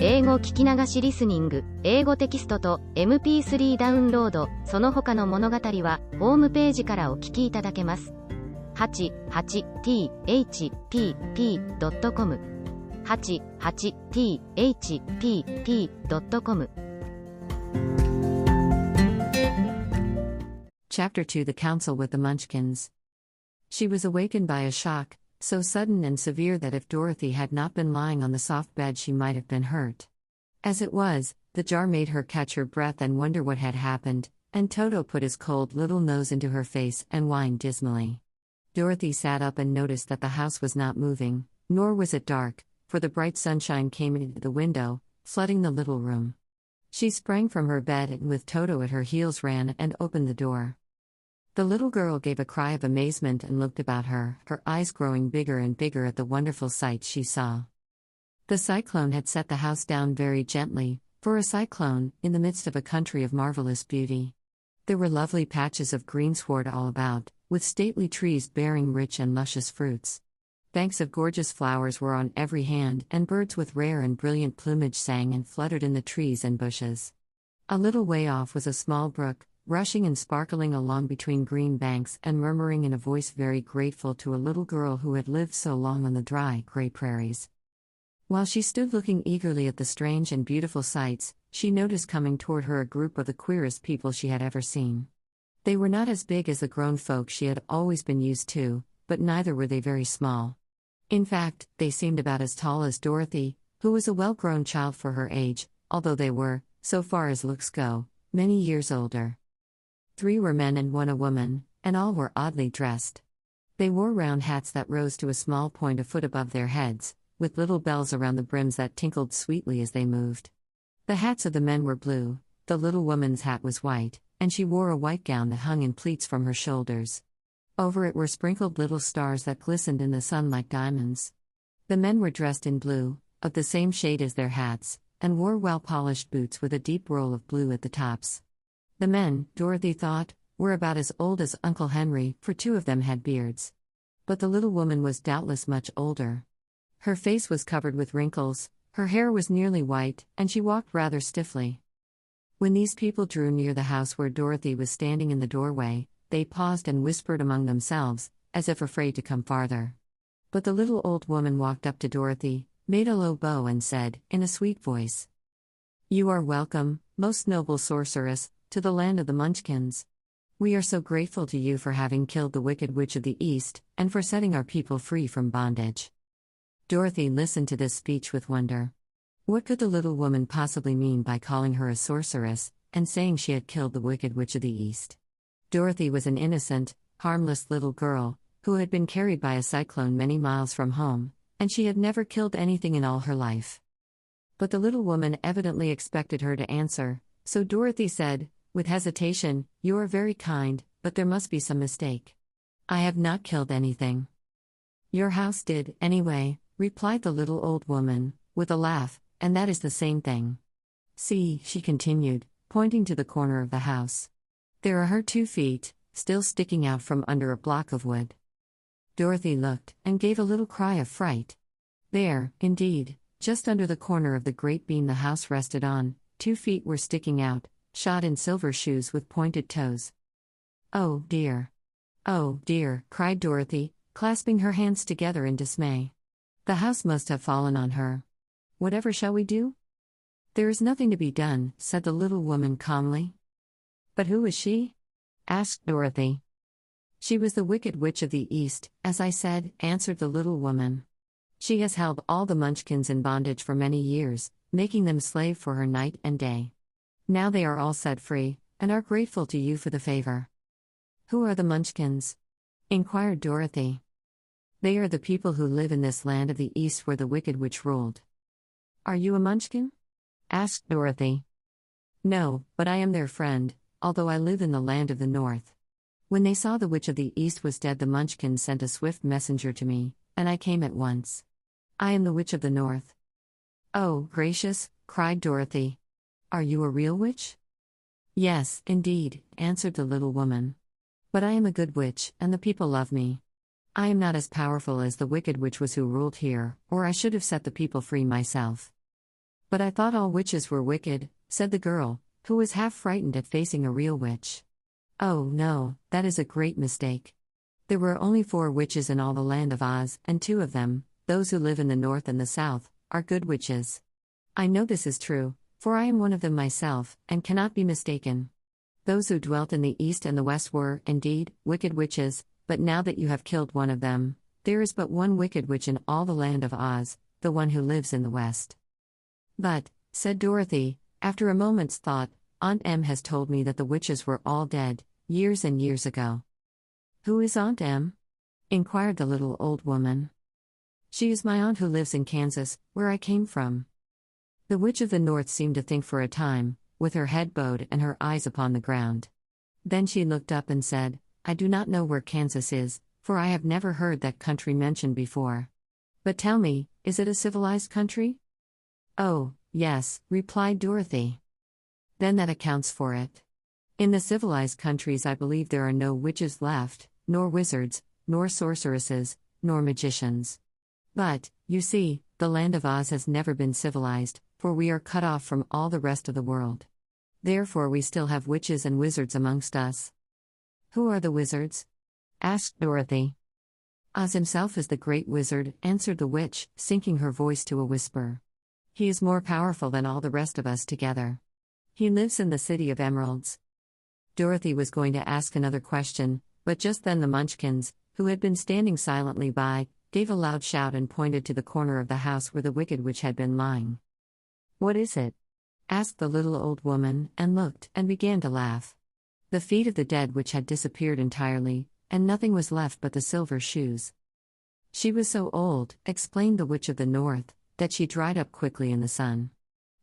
英語聞き流しリスニング、英語テキストと MP3 ダウンロード、その他の物語はホームページからお聞きいただけます。88thpp.com 88thpp.com Chapter 2: The Council with the Munchkins. She was awakened by a shock, so sudden and severe that if Dorothy had not been lying on the soft bed she might have been hurt. As it was, the jar made her catch her breath and wonder what had happened, and Toto put his cold little nose into her face and whined dismally. Dorothy sat up and noticed that the house was not moving, nor was it dark, for the bright sunshine came into the window, flooding the little room. She sprang from her bed and with Toto at her heels ran and opened the door. The little girl gave a cry of amazement and looked about her, her eyes growing bigger and bigger at the wonderful sight she saw. The cyclone had set the house down very gently, for a cyclone, in the midst of a country of marvelous beauty. There were lovely patches of greensward all about, with stately trees bearing rich and luscious fruits. Banks of gorgeous flowers were on every hand, and birds with rare and brilliant plumage sang and fluttered in the trees and bushes. A little way off was a small brook, rushing and sparkling along between green banks and murmuring in a voice very grateful to a little girl who had lived so long on the dry, gray prairies. While she stood looking eagerly at the strange and beautiful sights, she noticed coming toward her a group of the queerest people she had ever seen. They were not as big as the grown folk she had always been used to, but neither were they very small. In fact, they seemed about as tall as Dorothy, who was a well-grown child for her age, although they were, so far as looks go, many years older. 3 were men and 1 a woman, and all were oddly dressed. They wore round hats that rose to a small point a foot above their heads, with little bells around the brims that tinkled sweetly as they moved. The hats of the men were blue, the little woman's hat was white, and she wore a white gown that hung in pleats from her shoulders. Over it were sprinkled little stars that glistened in the sun like diamonds. The men were dressed in blue, of the same shade as their hats, and wore well-polished boots with a deep roll of blue at the tops. The men, Dorothy thought, were about as old as Uncle Henry, for 2 of them had beards. But the little woman was doubtless much older. Her face was covered with wrinkles, her hair was nearly white, and she walked rather stiffly. When these people drew near the house where Dorothy was standing in the doorway, they paused and whispered among themselves, as if afraid to come farther. But the little old woman walked up to Dorothy, made a low bow and said, in a sweet voice, "You are welcome, most noble sorceress, to the land of the Munchkins. We are so grateful to you for having killed the Wicked Witch of the East, and for setting our people free from bondage." Dorothy listened to this speech with wonder. What could the little woman possibly mean by calling her a sorceress, and saying she had killed the Wicked Witch of the East? Dorothy was an innocent, harmless little girl, who had been carried by a cyclone many miles from home, and she had never killed anything in all her life. But the little woman evidently expected her to answer, so Dorothy said, with hesitation, "You are very kind, but there must be some mistake. I have not killed anything." "Your house did, anyway," replied the little old woman, with a laugh, "and that is the same thing. See," she continued, pointing to the corner of the house. "There are her 2 feet, still sticking out from under a block of wood." Dorothy looked, and gave a little cry of fright. There, indeed, just under the corner of the great beam the house rested on, 2 feet were sticking out, shod in silver shoes with pointed toes. "Oh dear! Oh dear!" cried Dorothy, clasping her hands together in dismay. "The house must have fallen on her. Whatever shall we do?" "There is nothing to be done," said the little woman calmly. "But who is she?" asked Dorothy. "She was the Wicked Witch of the East, as I said," answered the little woman. "She has held all the Munchkins in bondage for many years, making them slave for her night and day. Now they are all set free, and are grateful to you for the favor." "Who are the Munchkins?" inquired Dorothy. "They are the people who live in this land of the East where the Wicked Witch ruled." "Are you a Munchkin?" asked Dorothy. "No, but I am their friend, although I live in the land of the North. When they saw the Witch of the East was dead, the Munchkins sent a swift messenger to me, and I came at once. I am the Witch of the North." "Oh, gracious!" cried Dorothy. "Are you a real witch?" "Yes, indeed," answered the little woman. "But I am a good witch, and the people love me. I am not as powerful as the Wicked Witch was who ruled here, or I should have set the people free myself." But I thought all witches were wicked, said the girl, who was half frightened at facing a real witch. Oh no, that is a great mistake. There were only 4 witches in all the land of Oz, and 2 of them, those who live in the north and the south, are good witches. I know this is true, for I am one of them myself, and cannot be mistaken. Those who dwelt in the east and the west were, indeed, wicked witches, but now that you have killed one of them, there is but one wicked witch in all the land of Oz, the one who lives in the west. But, said Dorothy, after a moment's thought, Aunt Em has told me that the witches were all dead, years and years ago. Who is Aunt Em? Inquired the little old woman. She is my aunt who lives in Kansas, where I came from. The witch of the north seemed to think for a time, with her head bowed and her eyes upon the ground. Then she looked up and said, I do not know where Kansas is, for I have never heard that country mentioned before. But tell me, is it a civilized country? Oh, yes, replied Dorothy. Then that accounts for it. In the civilized countries I believe there are no witches left, nor wizards, nor sorceresses, nor magicians. But, you see, the land of Oz has never been civilized, for we are cut off from all the rest of the world. Therefore we still have witches and wizards amongst us. Who are the wizards? Asked Dorothy. Oz himself is the great wizard, answered the witch, sinking her voice to a whisper. He is more powerful than all the rest of us together. He lives in the City of Emeralds. Dorothy was going to ask another question, but just then the Munchkins, who had been standing silently by, gave a loud shout and pointed to the corner of the house where the wicked witch had been lying. What is it? Asked the little old woman, and looked, and began to laugh. The feet of the dead witch had disappeared entirely, and nothing was left but the silver shoes. She was so old, explained the witch of the north, that she dried up quickly in the sun.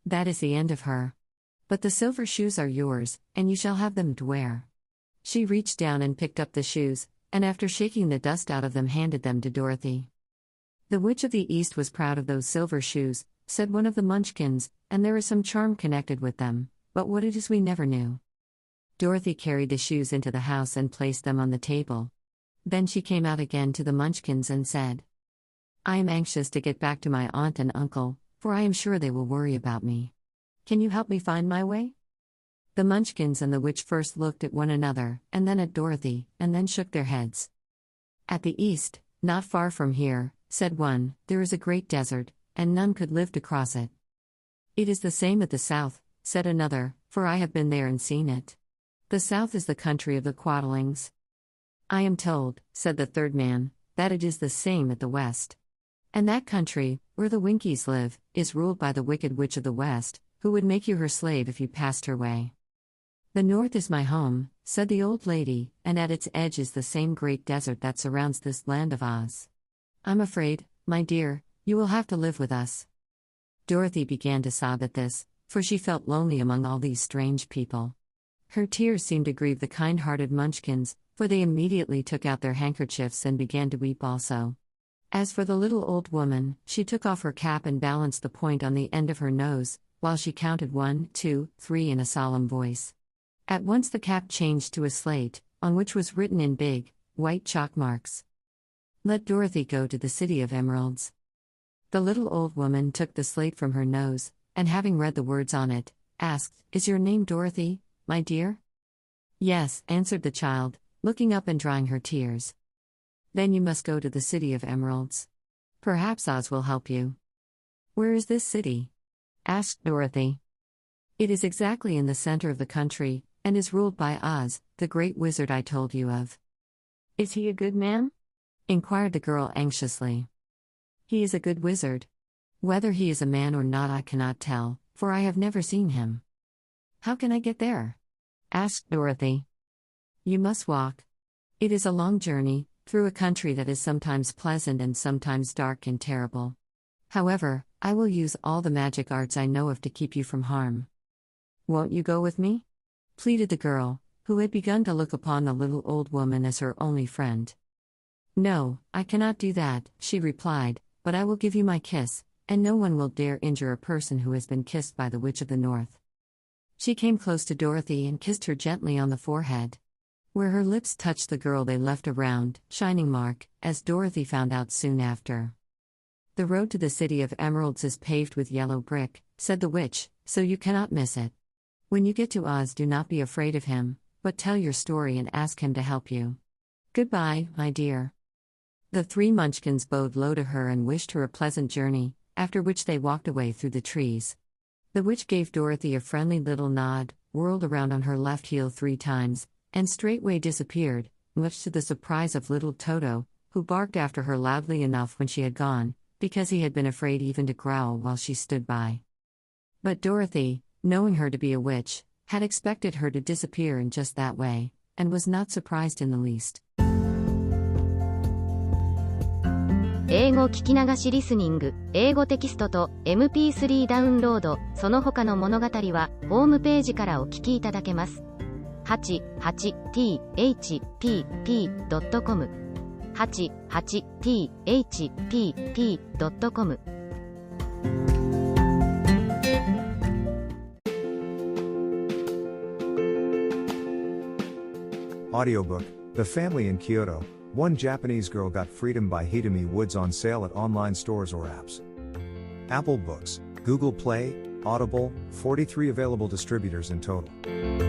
That is the end of her. But the silver shoes are yours, and you shall have them to wear. She reached down and picked up the shoes, and after shaking the dust out of them handed them to Dorothy. The witch of the east was proud of those silver shoes, said one of the Munchkins, and there is some charm connected with them, but what it is we never knew. Dorothy carried the shoes into the house and placed them on the table. Then she came out again to the Munchkins and said, I am anxious to get back to my aunt and uncle, for I am sure they will worry about me. Can you help me find my way? The Munchkins and the witch first looked at one another, and then at Dorothy, and then shook their heads. At the east, not far from here, said one, there is a great desert, and none could live to cross it. It is the same at the south, said another, for I have been there and seen it. The south is the country of the Quadlings. I am told, said the third man, that it is the same at the west. And that country, where the Winkies live, is ruled by the wicked witch of the west, who would make you her slave if you passed her way. The north is my home, said the old lady, and at its edge is the same great desert that surrounds this land of Oz. I'm afraid, my dear, you will have to live with us. Dorothy began to sob at this, for she felt lonely among all these strange people. Her tears seemed to grieve the kind-hearted Munchkins, for they immediately took out their handkerchiefs and began to weep also. As for the little old woman, she took off her cap and balanced the point on the end of her nose, while she counted 1, 2, 3 in a solemn voice. At once the cap changed to a slate, on which was written in big, white chalk marks, Let Dorothy go to the City of Emeralds. The little old woman took the slate from her nose, and having read the words on it, asked, Is your name Dorothy, my dear? Yes, answered the child, looking up and drying her tears. Then you must go to the City of Emeralds. Perhaps Oz will help you. Where is this city? Asked Dorothy. It is exactly in the center of the country, and is ruled by Oz, the great wizard I told you of. Is he a good man? Inquired the girl anxiously. He is a good wizard. Whether he is a man or not I cannot tell, for I have never seen him. How can I get there? Asked Dorothy. You must walk. It is a long journey, through a country that is sometimes pleasant and sometimes dark and terrible. However, I will use all the magic arts I know of to keep you from harm. Won't you go with me? Pleaded the girl, who had begun to look upon the little old woman as her only friend. No, I cannot do that, she replied, but I will give you my kiss, and no one will dare injure a person who has been kissed by the Witch of the North. She came close to Dorothy and kissed her gently on the forehead. Where her lips touched the girl they left a round, shining mark, as Dorothy found out soon after. The road to the city of emeralds is paved with yellow brick, said the witch, so you cannot miss it. When you get to Oz, do not be afraid of him, but tell your story and ask him to help you. Goodbye, my dear. The three munchkins bowed low to her and wished her a pleasant journey, after which they walked away through the trees. The witch gave Dorothy a friendly little nod, whirled around on her left heel 3 times, and straightway disappeared, much to the surprise of little Toto, who barked after her loudly enough when she had gone, because he had been afraid even to growl while she stood by. But Dorothy, knowing her to be a witch, had expected her to disappear in just that way, and was not surprised in the least. 英語聞き流しリスニング、英語テキストと MP3 ダウンロード、その他の物語は、ホームページからお聞きいただけます。88thpp.com 88thpp.com Audiobook, The Family in Kyoto, One Japanese Girl Got Freedom by Hitomi Woods on sale at online stores or apps. Apple Books, Google Play, Audible, 43 available distributors in total.